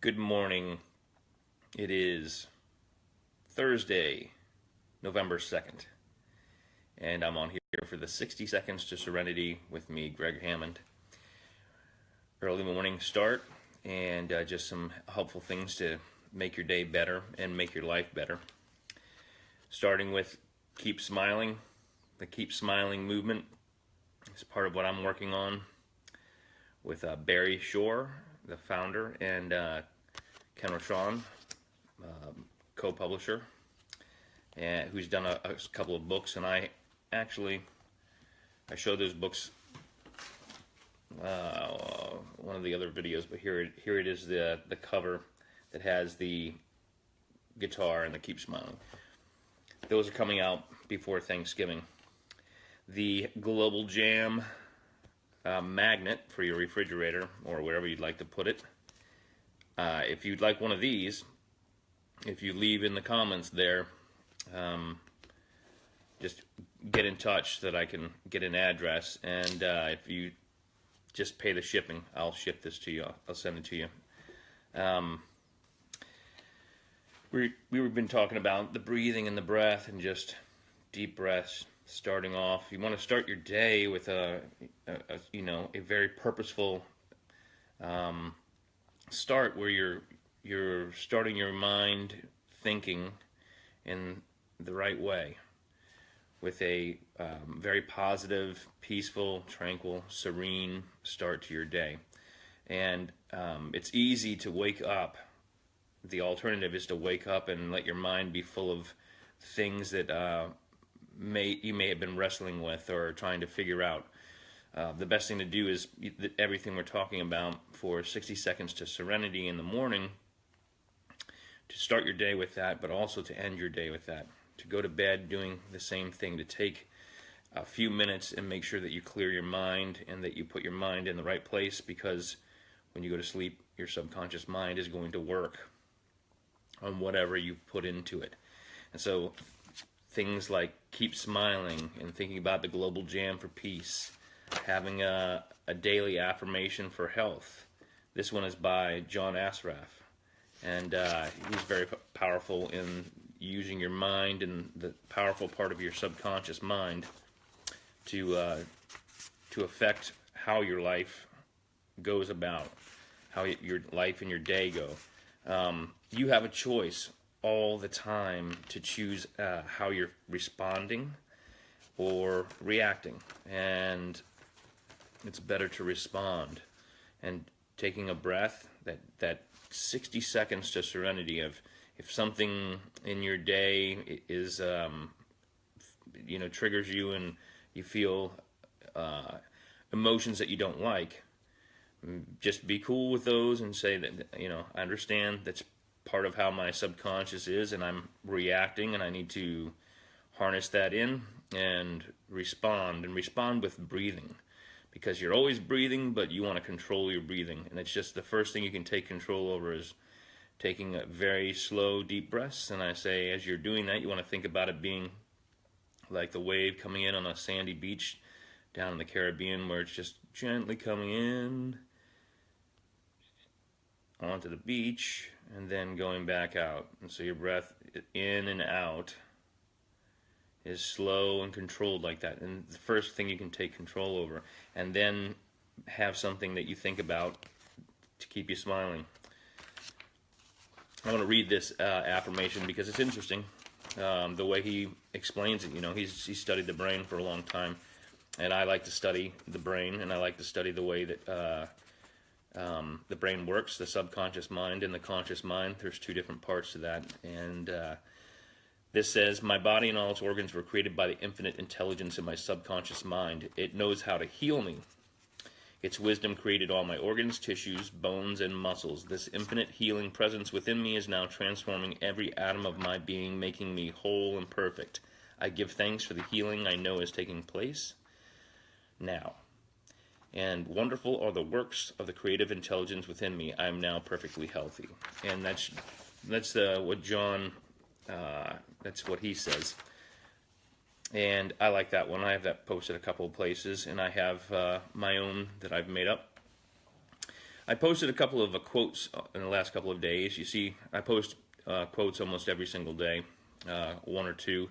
Good morning. It is Thursday, November 2nd, and I'm on here for the 60 Seconds to Serenity with me, Gregg Hammond. Early morning start, and just some helpful things to make your day better and make your life better. Starting with keep smiling. The keep smiling movement is part of what I'm working on with Barry Shore, the founder, and Ken Rochon, co-publisher, and who's done a couple of books. And I showed those books one of the other videos, but here it is, the cover that has the guitar and the keep smiling. Those are coming out before Thanksgiving. The Global Jam magnet for your refrigerator or wherever you'd like to put it. If you'd like one of these, if you leave in the comments there, just get in touch so that I can get an address, and if you just pay the shipping, I'll ship this to you. I'll send it to you. We've been talking about the breathing and the breath and just deep breaths starting off. You want to start your day with a very purposeful start where you're starting your mind thinking in the right way with a very positive, peaceful, tranquil, serene start to your day. And it's easy to wake up. The alternative is to wake up and let your mind be full of things that you may have been wrestling with or trying to figure out. The best thing to do is everything we're talking about for 60 seconds to serenity in the morning, to start your day with that, but also to end your day with that. To go to bed doing the same thing, to take a few minutes and make sure that you clear your mind and that you put your mind in the right place, because when you go to sleep, your subconscious mind is going to work on whatever you've put into it. And so things like keep smiling and thinking about the Global Jam for peace, having a daily affirmation for health. This one is by John Asraf, and he's very powerful in using your mind and the powerful part of your subconscious mind to affect how your life goes about, how your life and your day go. You have a choice all the time to choose how you're responding or reacting, and it's better to respond. And taking a breath, that 60 seconds to serenity of, if something in your day is triggers you and you feel emotions that you don't like, just be cool with those and say that, I understand that's part of how my subconscious is, and I'm reacting, and I need to harness that in and respond with breathing, because you're always breathing, but you want to control your breathing. And it's just the first thing you can take control over is taking a very slow, deep breaths. And I say, as you're doing that, you want to think about it being like the wave coming in on a sandy beach down in the Caribbean, where it's just gently coming in onto the beach and then going back out. And so your breath in and out is slow and controlled like that. And the first thing you can take control over, and then have something that you think about to keep you smiling. I want to read this affirmation because it's interesting, the way he explains it. He's studied the brain for a long time, and I like to study the brain, and I like to study the way that the brain works, the subconscious mind and the conscious mind. There's two different parts to that. And this says, my body and all its organs were created by the infinite intelligence in my subconscious mind. It knows how to heal me. Its wisdom created all my organs, tissues, bones, and muscles. This infinite healing presence within me is now transforming every atom of my being, making me whole and perfect. I give thanks for the healing I know is taking place now. And wonderful are the works of the creative intelligence within me. I am now perfectly healthy. And that's what John, that's what he says. And I like that one. I have that posted a couple of places, and I have my own that I've made up. I posted a couple of quotes in the last couple of days. You see, I post quotes almost every single day, one or two.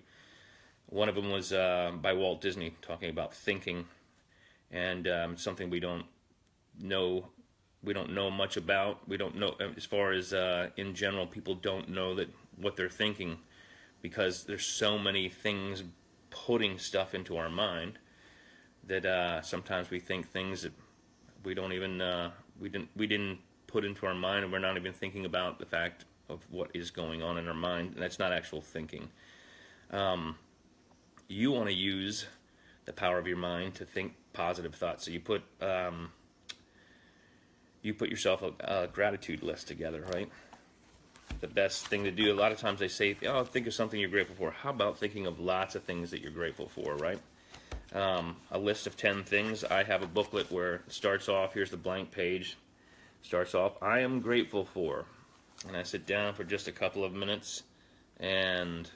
One of them was by Walt Disney, talking about thinking, and something we don't know much about. We don't know, as far as in general, people don't know that what they're thinking, because there's so many things putting stuff into our mind that sometimes we think things that we don't even we didn't put into our mind, and we're not even thinking about the fact of what is going on in our mind, and that's not actual thinking. You want to use the power of your mind to think positive thoughts. So you put yourself a gratitude list together, right? The best thing to do. A lot of times they say, "Oh, think of something you're grateful for." How about thinking of lots of things that you're grateful for, right? A list of 10 things. I have a booklet where it starts off, here's the blank page, starts off, I am grateful for. And I sit down for just a couple of minutes and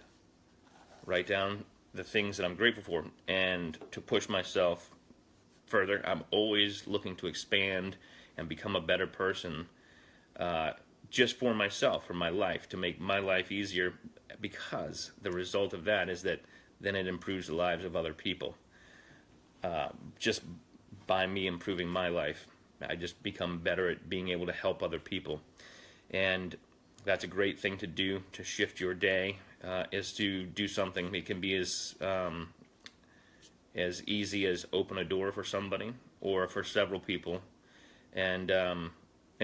write down the things that I'm grateful for. And to push myself further, I'm always looking to expand and become a better person, just for myself, for my life, to make my life easier, because the result of that is that then it improves the lives of other people. Just by me improving my life, I just become better at being able to help other people. And that's a great thing to do to shift your day, is to do something. It can be as easy as open a door for somebody or for several people, and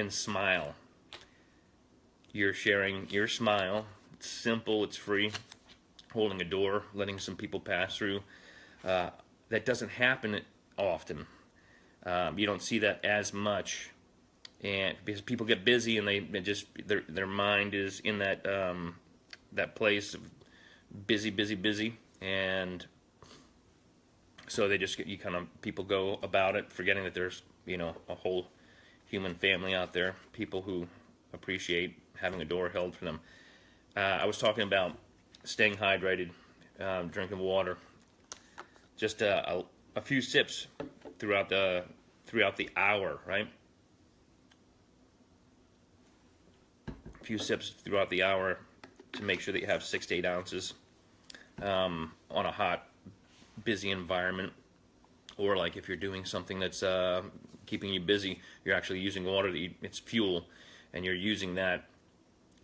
smile. You're sharing your smile. It's simple, it's free. Holding a door, letting some people pass through. That doesn't happen often. You don't see that as much, and because people get busy and they just their mind is in that that place of busy, and so they just people go about it, forgetting that there's a whole human family out there, people who appreciate having a door held for them. I was talking about staying hydrated, drinking water. Just a few sips throughout the hour, right? A few sips throughout the hour to make sure that you have 6 to 8 ounces on a hot, busy environment, or like if you're doing something that's keeping you busy, you're actually using water to eat. It's fuel, and you're using that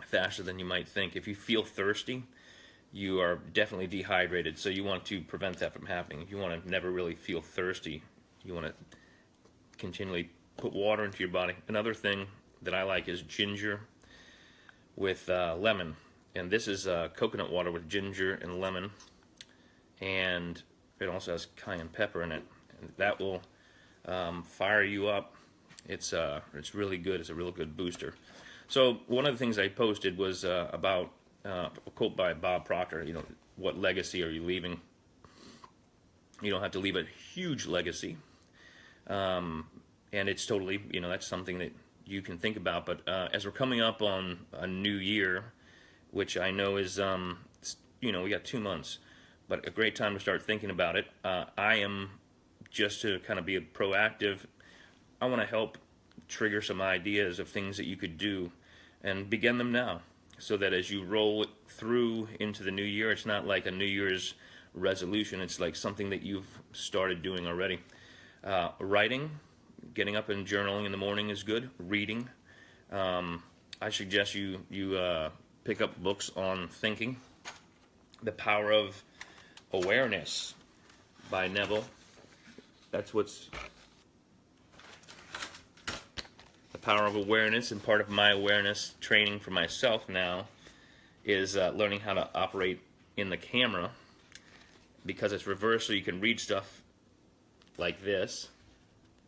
faster than you might think. If you feel thirsty, you are definitely dehydrated, so you want to prevent that from happening. If you want to never really feel thirsty, you want to continually put water into your body. Another thing that I like is ginger with lemon, and this is coconut water with ginger and lemon, and it also has cayenne pepper in it, and that will fire you up. It's really good. It's a real good booster. So one of the things I posted was about a quote by Bob Proctor. What legacy are you leaving? You don't have to leave a huge legacy, and it's totally, that's something that you can think about. But as we're coming up on a new year, which I know is, we got 2 months, but a great time to start thinking about it. I am, just to kind of be proactive, I want to help trigger some ideas of things that you could do, and begin them now, so that as you roll it through into the new year, it's not like a New Year's resolution. It's like something that you've started doing already. Writing, getting up and journaling in the morning is good. Reading, I suggest you pick up books on thinking. The Power of Awareness by Neville. That's what's the power of awareness, and part of my awareness training for myself now is learning how to operate in the camera, because it's reversed, so you can read stuff like this,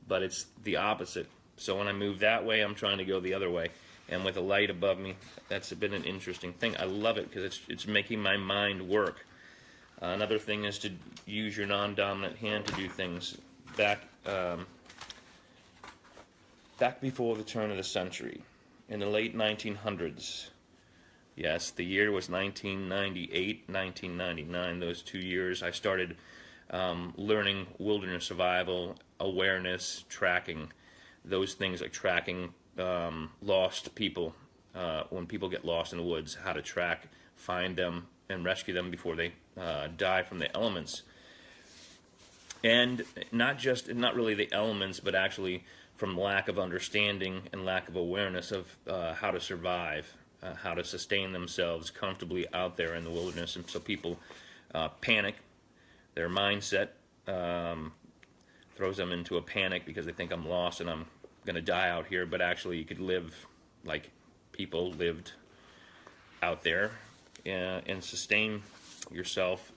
but it's the opposite. So when I move that way, I'm trying to go the other way, and with a light above me, that's been an interesting thing. I love it because it's making my mind work. Another thing is to use your non-dominant hand to do things. Back before the turn of the century, in the late 1900s, yes, the year was 1998, 1999, those 2 years, I started learning wilderness survival, awareness, tracking. those things like tracking lost people, when people get lost in the woods, how to track, find them, and rescue them before they die from the elements. And not really the elements, but actually from lack of understanding and lack of awareness of how to survive, how to sustain themselves comfortably out there in the wilderness. And so people panic. Their mindset throws them into a panic because they think, I'm lost and I'm going to die out here. But actually you could live like people lived out there and sustain yourself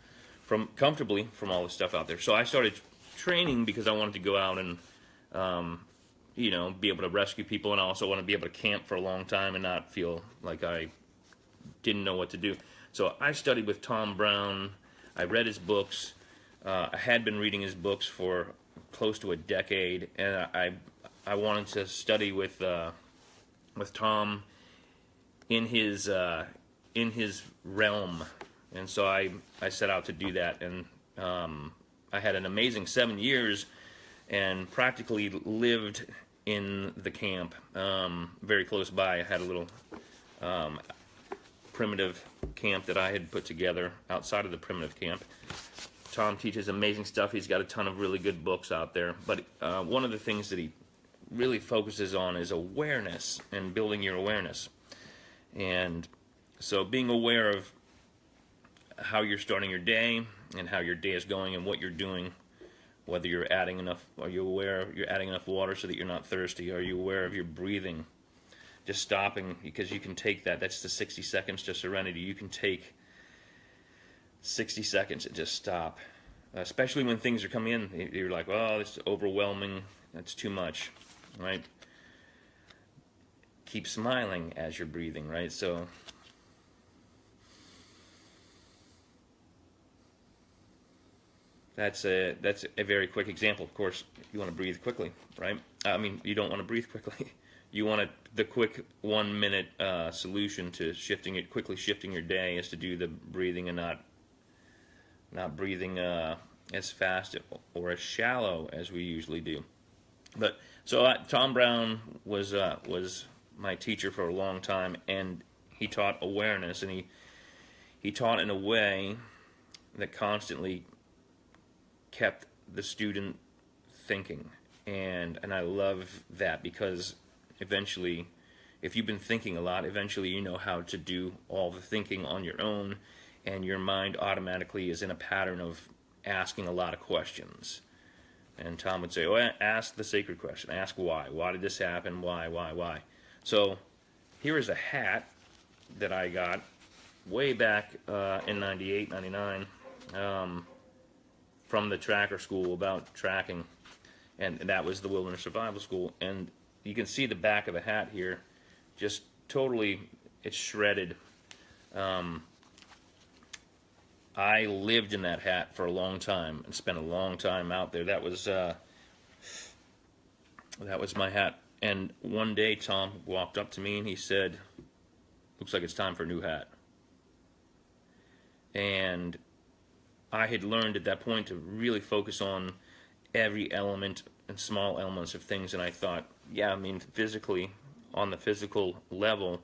comfortably from all the stuff out there. So I started training because I wanted to go out and be able to rescue people, and I also want to be able to camp for a long time and not feel like I didn't know what to do. So I studied with Tom Brown. I read his books. I had been reading his books for close to a decade, and I wanted to study with Tom in his realm, and so I set out to do that, and I had an amazing 7 years and practically lived in the camp very close by. I had a little primitive camp that I had put together outside of the primitive camp. Tom teaches amazing stuff. He's got a ton of really good books out there, but one of the things that he really focuses on is awareness and building your awareness. And so being aware of how you're starting your day and how your day is going and what you're doing, whether you're adding enough, are you aware you're adding enough water so that you're not thirsty? Are you aware of your breathing? Just stopping, because you can take that's the 60 seconds to Serenity. You can take 60 seconds and just stop, especially when things are coming in. You're like, oh, this is overwhelming, that's too much, right? Keep smiling as you're breathing, right? So that's a very quick example. Of course, you want to breathe quickly, right? I mean, you don't want to breathe quickly. You want the quick 1 minute solution to quickly shifting your day is to do the breathing and not breathing as fast or as shallow as we usually do. But so Tom Brown was my teacher for a long time, and he taught awareness, and he taught in a way that constantly kept the student thinking, and I love that, because eventually, if you've been thinking a lot, eventually you know how to do all the thinking on your own, and your mind automatically is in a pattern of asking a lot of questions. And Tom would say, oh, ask the sacred question. Ask why. Why did this happen? Why? So here is a hat that I got way back in 98, 99, from the tracker school about tracking, and that was the Wilderness Survival School. And you can see the back of the hat here, just totally, it's shredded. I lived in that hat for a long time and spent a long time out there. That was my hat. And one day Tom walked up to me and he said, looks like it's time for a new hat. And I had learned at that point to really focus on every element and small elements of things, and I thought, yeah, I mean, physically, on the physical level,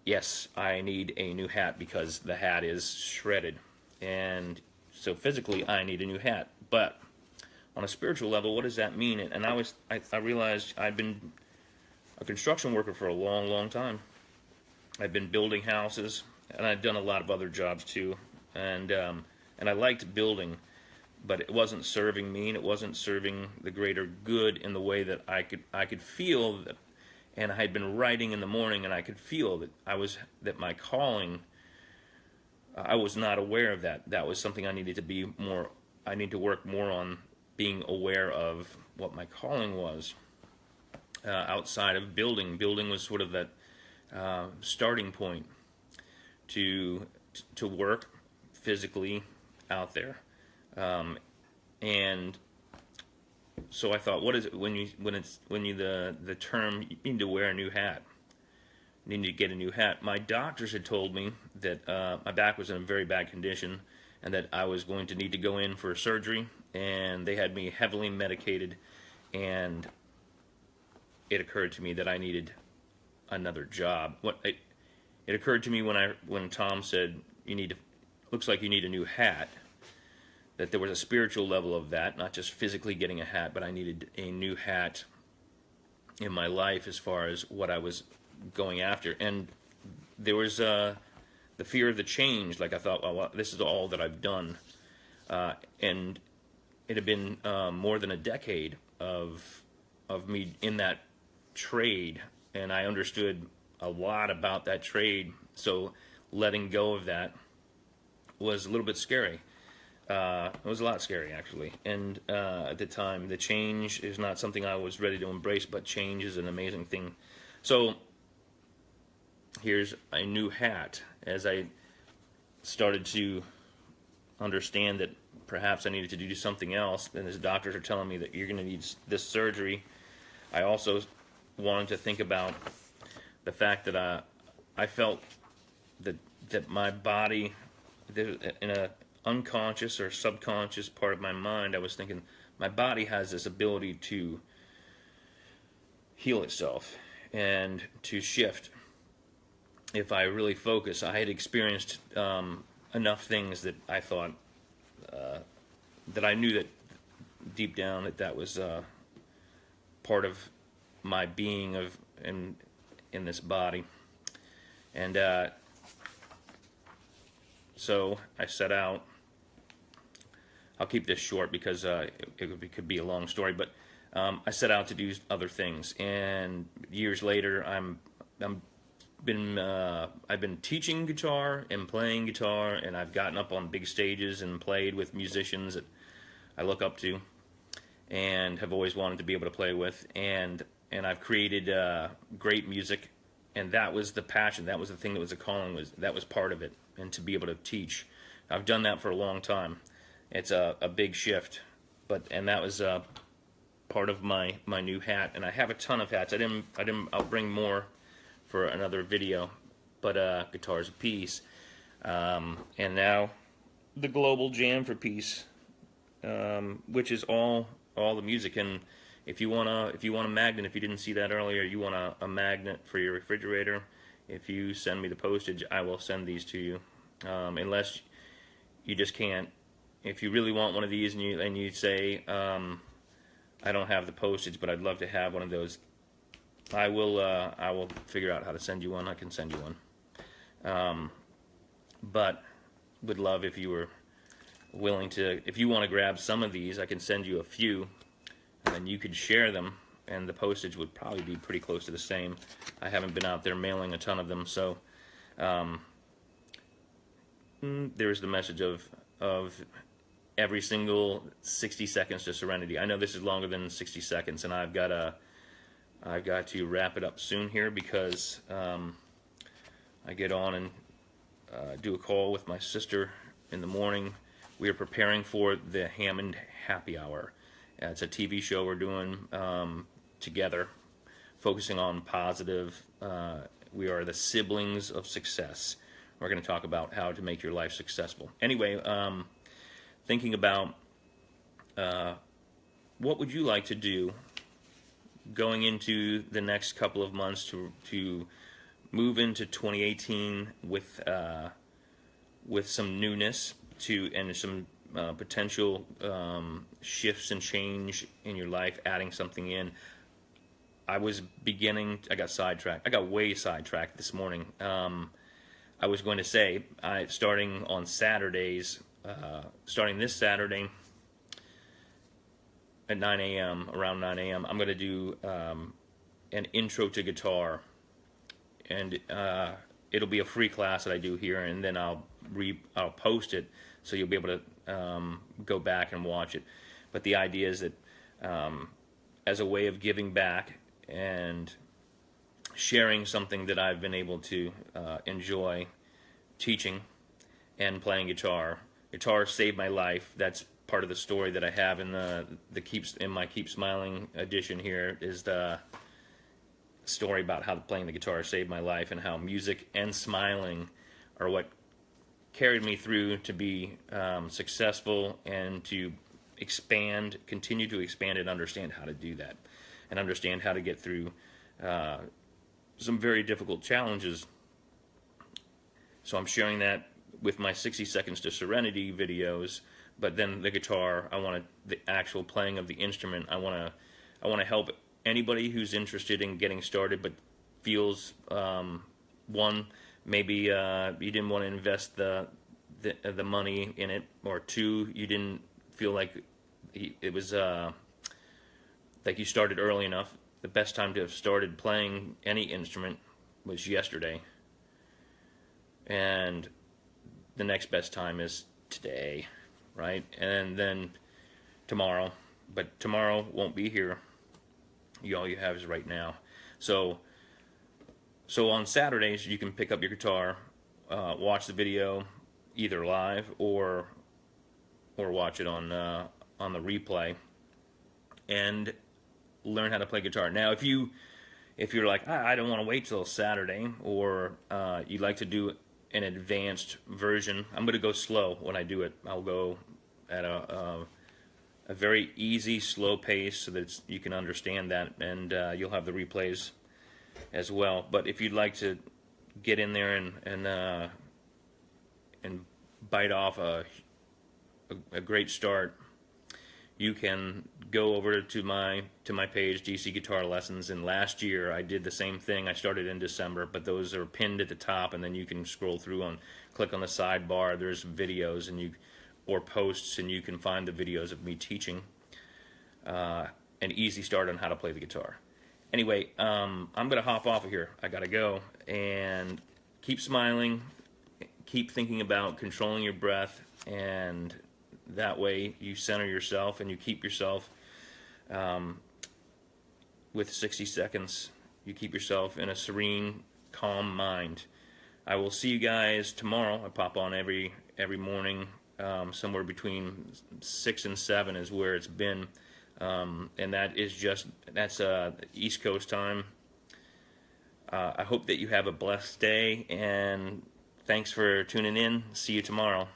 yes, I need a new hat because the hat is shredded, and so physically I need a new hat. But on a spiritual level, what does that mean? And I realized I'd been a construction worker for a long, long time. I've been building houses, and I'd done a lot of other jobs too, and I liked building, but it wasn't serving me, and it wasn't serving the greater good in the way that I could feel that. And I had been writing in the morning, and I could feel that my calling, I was not aware of that. That was something I needed to work more on, being aware of what my calling was outside of building. Building was sort of that starting point to work physically out there, and so I thought, what is it the term you need to wear a new hat, you need to get a new hat? My doctors had told me that my back was in a very bad condition and that I was going to need to go in for surgery, and they had me heavily medicated, and it occurred to me that I needed another job. It occurred to me when Tom said, looks like you need a new hat, that there was a spiritual level of that, not just physically getting a hat, but I needed a new hat in my life as far as what I was going after. And there was the fear of the change. Like I thought, well, this is all that I've done. And it had been more than a decade of me in that trade, and I understood a lot about that trade. So letting go of that was a little bit scary. It was a lot scary, actually. And at the time, the change is not something I was ready to embrace, but change is an amazing thing. So here's a new hat. As I started to understand that perhaps I needed to do something else, and as doctors are telling me that you're going to need this surgery, I also wanted to think about the fact that I felt that my body, in a unconscious or subconscious part of my mind, I was thinking my body has this ability to heal itself and to shift if I really focus. I had experienced enough things that I thought that I knew that deep down that was part of my being in this body. And so I set out. I'll keep this short because it could be a long story, but I set out to do other things. And years later, I've been teaching guitar and playing guitar, and I've gotten up on big stages and played with musicians that I look up to and have always wanted to be able to play with. And I've created great music, and that was the passion. That was the thing that was a calling. That was part of it, and to be able to teach. I've done that for a long time. It's a big shift, and that was part of my new hat. And I have a ton of hats. I'll bring more for another video, but Guitars of Peace, and now the Global Jam for Peace, which is all the music. And if you want a magnet, if you didn't see that earlier, you want a magnet for your refrigerator, if you send me the postage, I will send these to you, unless you just can't. If you really want one of these and you say, I don't have the postage, but I'd love to have one of those, I will figure out how to send you one. I can send you one. But would love if you were willing to, if you want to grab some of these, I can send you a few, and then you could share them, and the postage would probably be pretty close to the same. I haven't been out there mailing a ton of them, so there's the message of every single 60 seconds to Serenity. I know this is longer than 60 seconds, and I've got to wrap it up soon here because I get on and do a call with my sister in the morning. We are preparing for the Hammond Happy Hour. It's a TV show we're doing together, focusing on positive. We are the siblings of success. We're going to talk about how to make your life successful. Anyway, thinking about what would you like to do going into the next couple of months to move into 2018 with some newness and some potential shifts and change in your life, adding something in. I got sidetracked. I got way sidetracked this morning. I was going to say, starting on Saturdays, starting this Saturday at 9 a.m., around 9 a.m., I'm going to do an intro to guitar, and it'll be a free class that I do here, and then I'll post it, so you'll be able to go back and watch it. But the idea is that as a way of giving back and sharing something that I've been able to enjoy teaching and playing guitar. Guitar saved my life. That's part of the story that I have in my Keep Smiling edition here, is the story about how playing the guitar saved my life, and how music and smiling are what carried me through to be successful and to continue to expand and understand how to do that. and understand how to get through some very difficult challenges. So I'm sharing that with my 60 Seconds to Serenity videos, but then the guitar, the actual playing of the instrument, I want to help anybody who's interested in getting started but feels, one, maybe you didn't want to invest the money in it, or two, you didn't feel like it was like you started early enough. The best time to have started playing any instrument was yesterday, and the next best time is today, right? And then tomorrow, but tomorrow won't be here. All you have is right now. So on Saturdays you can pick up your guitar, watch the video either live or watch it on the replay, and learn how to play guitar. Now, if you're like, I don't want to wait till Saturday, or you'd like to do an advanced version, I'm going to go slow when I do it. I'll go at a very easy, slow pace so that you can understand that, and you'll have the replays as well. But if you'd like to get in there and bite off a great start, you can go over to my page, DC Guitar Lessons, and last year I did the same thing. I started in December, but those are pinned at the top, and then you can scroll through click on the sidebar. There's videos or posts, and you can find the videos of me teaching an easy start on how to play the guitar. Anyway, I'm going to hop off of here. I got to go, and keep smiling, keep thinking about controlling your breath, and that way you center yourself and you keep yourself with 60 seconds. You keep yourself in a serene, calm mind. I will see you guys tomorrow. I pop on every morning, somewhere between 6 and 7 is where it's been, and that's East Coast time. I hope that you have a blessed day, and thanks for tuning in. See you tomorrow.